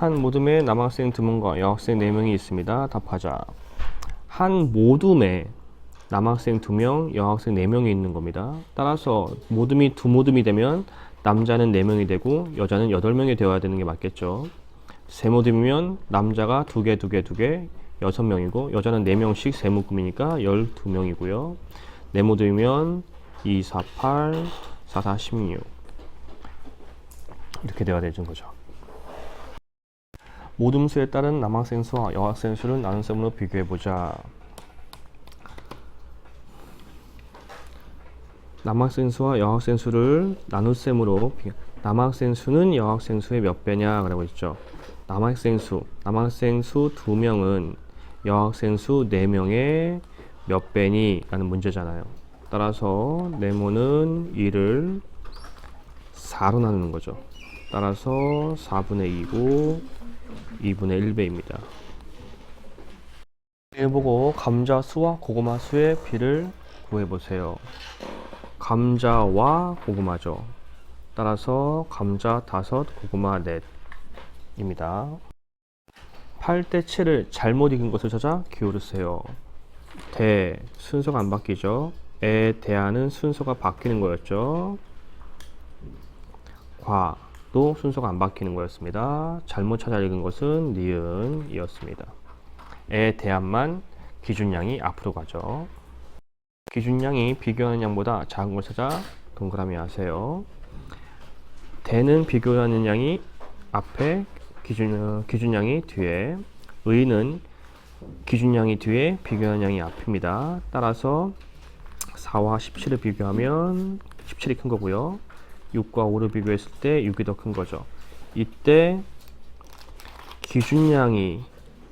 한 모둠에 남학생 2명과 여학생 4명이 있습니다. 답하자. 한 모둠에 남학생 2명, 여학생 4명이 있는 겁니다. 따라서 모둠이 두 모둠이 되면 남자는 4명이 되고 여자는 8명이 되어야 되는 게 맞겠죠. 세 모둠이면 남자가 2개, 2개, 2개 6명이고 여자는 4명씩 세 모금이니까 12명이고요. 네 모둠이면 2, 4, 8, 4, 4, 16 이렇게 되어야 되는 거죠. 모둠수에 따른 남학생 수와 여학생 수를 나눗셈으로 비교해보자. 남학생 수와 여학생 수를 나눗셈으로 남학생 수는 여학생 수의 몇 배냐 라고 했죠. 남학생 수 2명은 여학생 수 4명의 몇 배니 라는 문제잖아요. 따라서 네모는 2를 4로 나누는 거죠. 따라서 4분의 2고 2분의 1배입니다. 이를 보고 감자 수와 고구마 수의 비를 구해보세요. 감자와 고구마죠. 따라서 감자 5, 고구마 4입니다. 8대 7을 잘못 익은 것을 찾아 기울으세요. 대 순서가 안 바뀌죠. 에 대하는 순서가 바뀌는 거였죠. 과도 순서가 안 바뀌는 거였습니다. 잘못 찾아 읽은 것은 니은이었습니다. 에 대한만 기준량이 앞으로 가죠. 기준량이 비교하는 양보다 작은 걸 찾아 동그라미 하세요. 대는 비교하는 양이 앞에, 기준량이 뒤에, 의는 기준량이 뒤에, 비교하는 양이 앞입니다. 따라서 4와 17을 비교하면 17이 큰 거고요. 6과 5를 비교했을 때 6이 더 큰 거죠. 이때 기준량이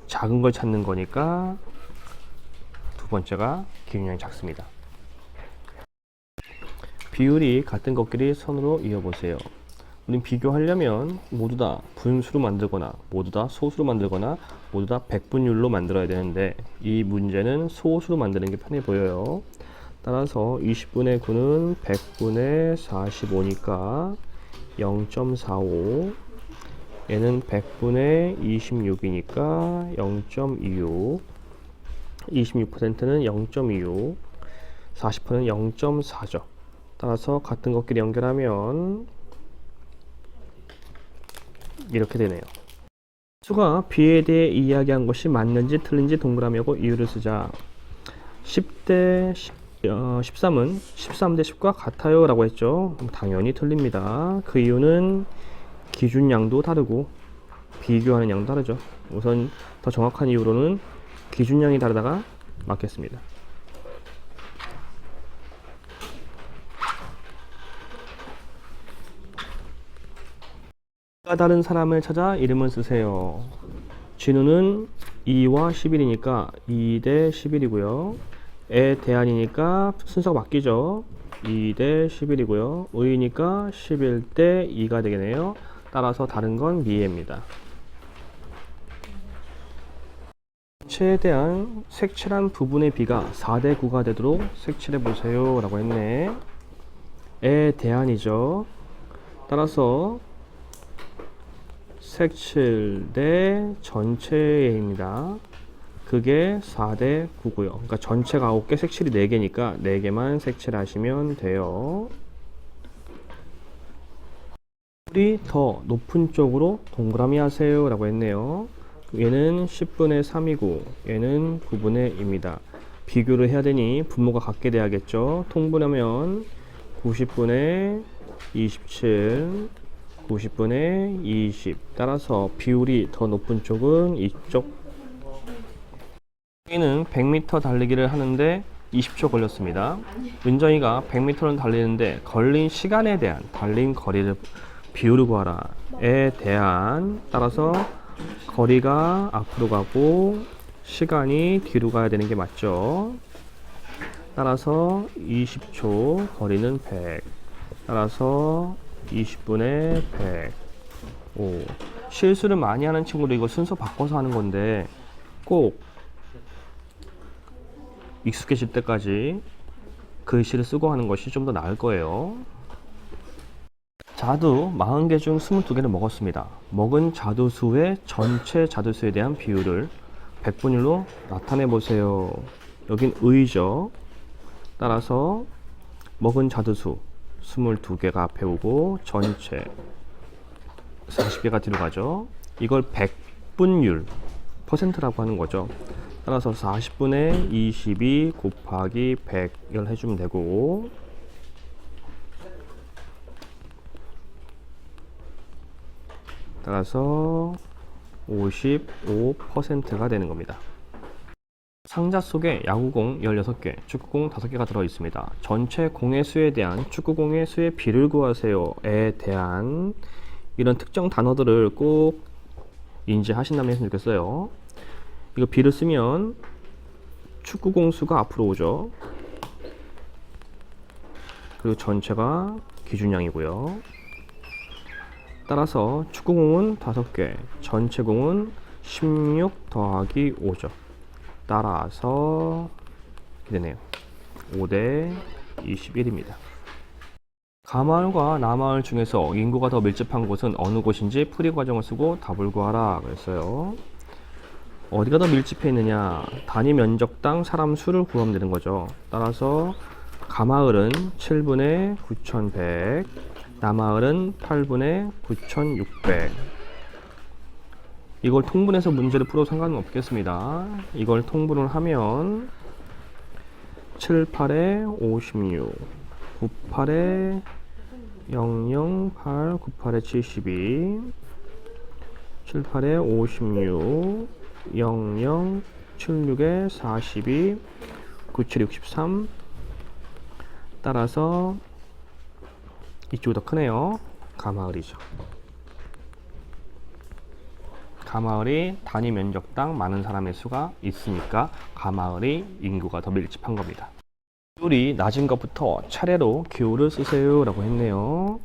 작은 걸 찾는 거니까 두 번째가 기준량이 작습니다. 비율이 같은 것끼리 선으로 이어보세요. 우린 비교하려면 모두 다 분수로 만들거나 모두 다 소수로 만들거나 모두 다 백분율로 만들어야 되는데 이 문제는 소수로 만드는 게 편해 보여요. 따라서 20분의 9는 100분의 45니까 0.45, 얘는 100분의 26이니까 0.26, 26%는 0.26, 40%는 0.4죠. 따라서 같은 것끼리 연결하면 이렇게 되네요. 수가 b에 대해 이야기한 것이 맞는지 틀린지 동그라미하고 이유를 쓰자. 10대 13은 13대 10과 같아요 라고 했죠. 당연히 틀립니다. 그 이유는 기준량도 다르고 비교하는 양도 다르죠. 우선 더 정확한 이유로는 기준량이 다르다가 맞겠습니다. 다른 사람을 찾아 이름을 쓰세요. 진우는 2와 11이니까 2대 11이고요. 에 대안이니까 순서가 바뀌죠. 2대 11이고요. 의니까 11대 2가 되겠네요. 따라서 다른 건 미입니다. 최대한 색칠한 부분의 비가 4대 9가 되도록 색칠해 보세요 라고 했네. 에 대안이죠. 따라서 색칠 대 전체입니다. 그게 4대 9고요. 그러니까 전체가 9개, 색칠이 4개니까 4개만 색칠하시면 돼요. 비율이 더 높은 쪽으로 동그라미 하세요 라고 했네요. 얘는 10분의 3이고 얘는 9분의 2입니다. 비교를 해야 되니 분모가 같게 돼야겠죠. 통분하면 90분의 27, 90분의 20. 따라서 비율이 더 높은 쪽은 이쪽. 은정이는 100m 달리기를 하는데 20초 걸렸습니다. 은정이가 100m를 달리는데 걸린 시간에 대한 달린 거리를 비율을 구하라. 에 대한 따라서 거리가 앞으로 가고 시간이 뒤로 가야 되는 게 맞죠. 따라서 20초 거리는 100. 따라서 20분의 100. 실수를 많이 하는 친구도 이거 순서 바꿔서 하는 건데 꼭 익숙해질 때까지 글씨를 쓰고 하는 것이 좀 더 나을 거예요. 자두 40개 중 22개를 먹었습니다. 먹은 자두수의 전체 자두수에 대한 비율을 100분율로 나타내 보세요. 여긴 의죠. 따라서 먹은 자두수 22개가 앞에 오고 전체 40개가 뒤로 가죠. 이걸 100분율 퍼센트라고 하는 거죠. 따라서 40분의 22 곱하기 100을 해주면 되고, 따라서 55%가 되는 겁니다. 상자 속에 야구공 16개, 축구공 5개가 들어있습니다. 전체 공의 수에 대한 축구공의 수의 비를 구하세요에 대한 이런 특정 단어들을 꼭 인지하신다면 했으면 좋겠어요. 이거 비를 쓰면 축구공 수가 앞으로 오죠. 그리고 전체가 기준량이고요. 따라서 축구공은 5개, 전체 공은 16 더하기 5죠. 따라서 이렇게 되네요. 5대 21입니다. 가마을과 남마을 중에서 인구가 더 밀집한 곳은 어느 곳인지 풀이 과정을 쓰고 답을 구하라 그랬어요. 어디가 더 밀집해 있느냐? 단위 면적당 사람 수를 구하면 되는 거죠. 따라서 가마을은 7분의 9100, 남마을은 8분의 9600. 이걸 통분해서 문제를 풀어도 상관은 없겠습니다. 이걸 통분을 하면 7, 8에 56, 9, 8에 00, 8, 9, 8에 72, 7, 8에 56, 00, 76에 42, 97, 63. 따라서 이쪽이 더 크네요. 가마을이죠. 가마을이 단위 면적당 많은 사람의 수가 있으니까 가마을이 인구가 더 밀집한 겁니다. 비율이 낮은 것부터 차례로 기호를 쓰세요 라고 했네요.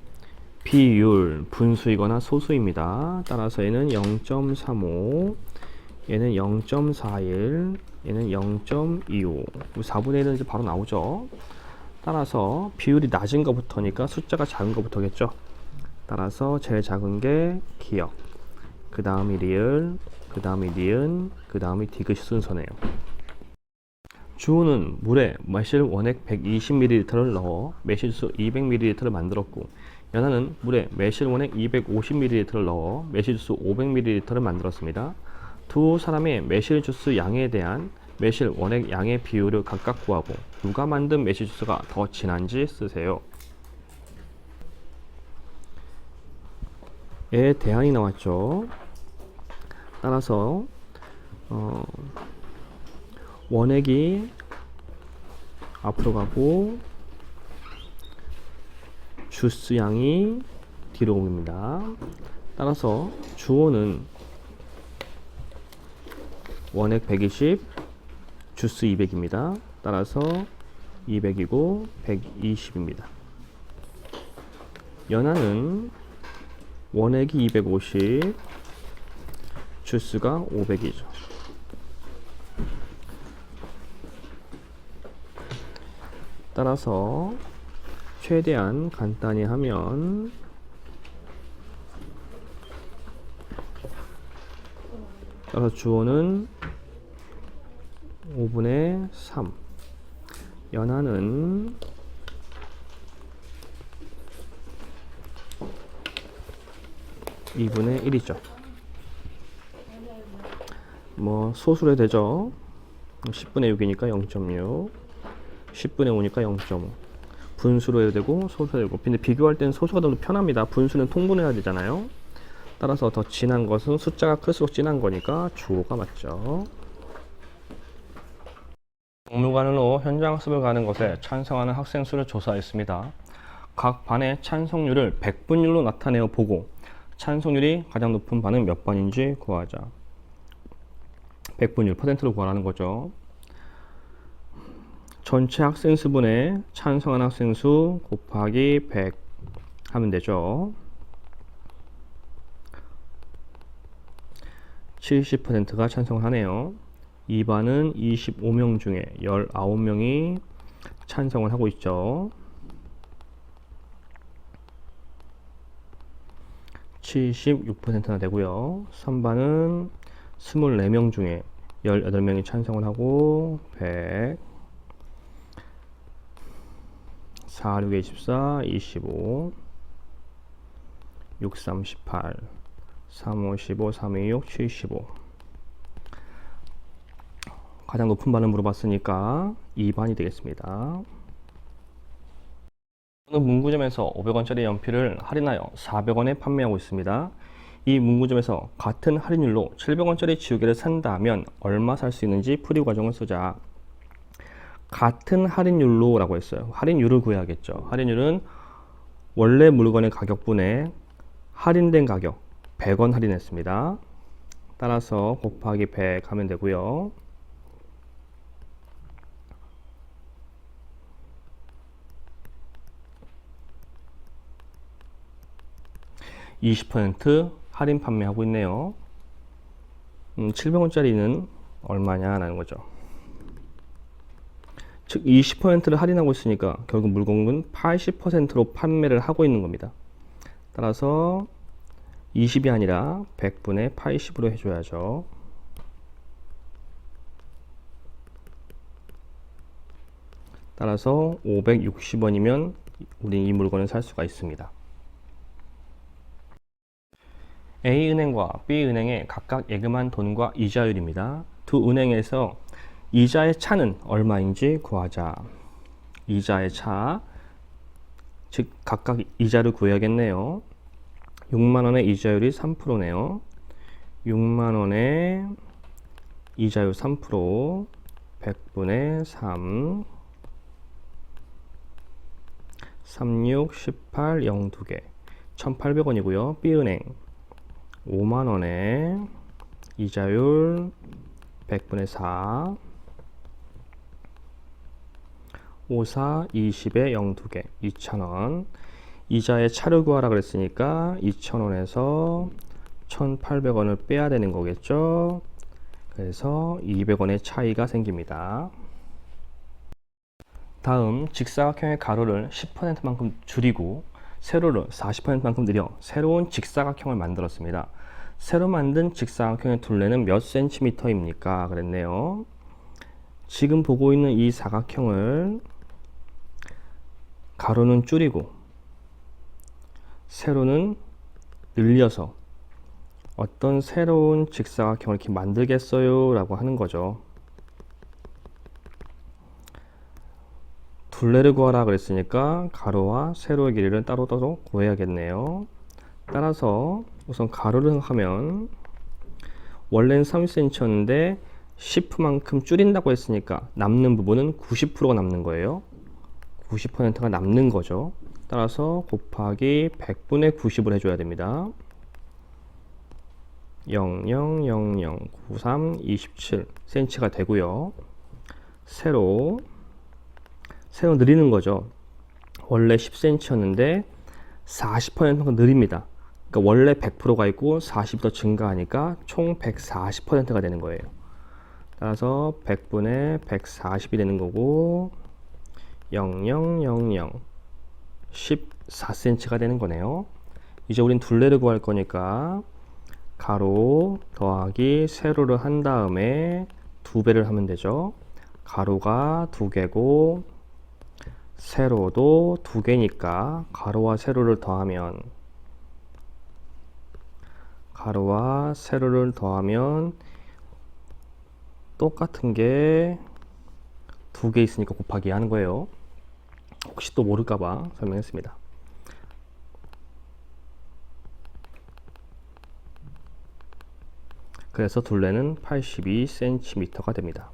비율, 분수이거나 소수입니다. 따라서 얘는 0.35, 얘는 0.41, 얘는 0.25. 4분의 1은 이제 바로 나오죠. 따라서 비율이 낮은 것부터니까 숫자가 작은 것부터겠죠. 따라서 제일 작은 게 기역, 그 다음이 리을, 그 다음이 니은, 그 다음이 디귿 순서네요. 주호는 물에 매실 원액 120ml를 넣어 매실수 200ml를 만들었고, 연하는 물에 매실 원액 250ml를 넣어 매실수 500ml를 만들었습니다. 두 사람의 매실 주스 양에 대한 매실 원액 양의 비율을 각각 구하고 누가 만든 매실 주스가 더 진한지 쓰세요. 에 대안이 나왔죠. 따라서 원액이 앞으로 가고 주스 양이 뒤로 옵니다. 따라서 주호는 원액 120, 주스 200입니다. 따라서 200이고 120입니다. 연하는 원액이 250, 주스가 500이죠. 따라서 최대한 간단히 하면 따라서 주호는 5분의 3, 연하는 2분의 1이죠. 뭐 소수로 해도 되죠. 10분의 6이니까 0.6, 10분의 5니까 0.5. 분수로 해도 되고 소수로 해도 되고. 근데 비교할 때는 소수가 더 편합니다. 분수는 통분해야 되잖아요. 따라서 더 진한 것은 숫자가 클수록 진한 거니까 주호가 맞죠. 박물관으로 현장 학습을 가는 것에 찬성하는 학생 수를 조사했습니다. 각 반의 찬성률을 100분율로 나타내어 보고 찬성률이 가장 높은 반은 몇 번인지 구하자. 100분율 %로 구하라는 거죠. 전체 학생 수분의 찬성한 학생 수 곱하기 100 하면 되죠. 70%가 찬성을 하네요. 2반은 25명 중에 19명이 찬성을 하고 있죠. 76%나 되고요. 3반은 24명 중에 18명이 찬성을 하고 100 4, 6에 24, 25 6, 3, 18 3, 5, 15, 3, 2, 6, 75 가장 높은 반을 물어봤으니까 2반이 되겠습니다. 저는 문구점에서 500원짜리 연필을 할인하여 400원에 판매하고 있습니다. 이 문구점에서 같은 할인율로 700원짜리 지우개를 산다면 얼마 살 수 있는지 풀이 과정을 쓰자. 같은 할인율로 라고 했어요. 할인율을 구해야겠죠. 할인율은 원래 물건의 가격분에 할인된 가격 100원 할인했습니다. 따라서 곱하기 100 하면 되고요. (20% 할인 판매하고 있네요. 700원짜리는 얼마냐 라는 거죠. 즉 20%를 할인하고 있으니까 결국 물건은 80%로 판매를 하고 있는 겁니다. 따라서 20이 아니라 100분의 80으로 해줘야죠. 따라서 560원이면 우린 이 물건을 살 수가 있습니다. A은행과 B은행의 각각 예금한 돈과 이자율입니다. 두 은행에서 이자의 차는 얼마인지 구하자. 이자의 차, 즉 각각 이자를 구해야겠네요. 6만원의 이자율이 3%네요. 6만원의 이자율 3%, 100분의 3, 36, 18, 0 2개, 1,800원이고요. B은행 5만원의 이자율 100분의 4, 5, 4, 20에 0 2개, 2,000원. 이자의 차를 구하라 그랬으니까 2,000원에서 1,800원을 빼야 되는 거겠죠. 그래서 200원의 차이가 생깁니다. 다음 직사각형의 가로를 10%만큼 줄이고 세로를 40%만큼 늘려 새로운 직사각형을 만들었습니다. 새로 만든 직사각형의 둘레는 몇 센티미터입니까? 그랬네요. 지금 보고 있는 이 사각형을 가로는 줄이고 세로는 늘려서 어떤 새로운 직사각형을 이렇게 만들겠어요? 라고 하는 거죠. 둘레를 구하라 그랬으니까 가로와 세로의 길이를 따로따로 구해야겠네요. 따라서 우선 가로를 하면 원래는 30cm였는데 10만큼 줄인다고 했으니까 남는 부분은 90%가 남는 거예요. 90%가 남는 거죠. 따라서 곱하기 100분의 90을 해줘야 됩니다. 0,0,0,0,93, 27cm가 되고요. 세로 늘리는 거죠. 원래 10cm였는데 40%가 늘립니다. 그러니까 원래 100%가 있고 40이 더 증가하니까 총 140%가 되는 거예요. 따라서 100분의 140이 되는 거고 0,0,0,0 14cm가 되는 거네요. 이제 우린 둘레를 구할 거니까 가로 더하기 세로를 한 다음에 2배를 하면 되죠. 가로가 2개고 세로도 2개니까 가로와 세로를 더하면 똑같은 게 2개 있으니까 곱하기 하는 거예요. 혹시 또 모를까봐 설명했습니다. 그래서 둘레는 82cm가 됩니다.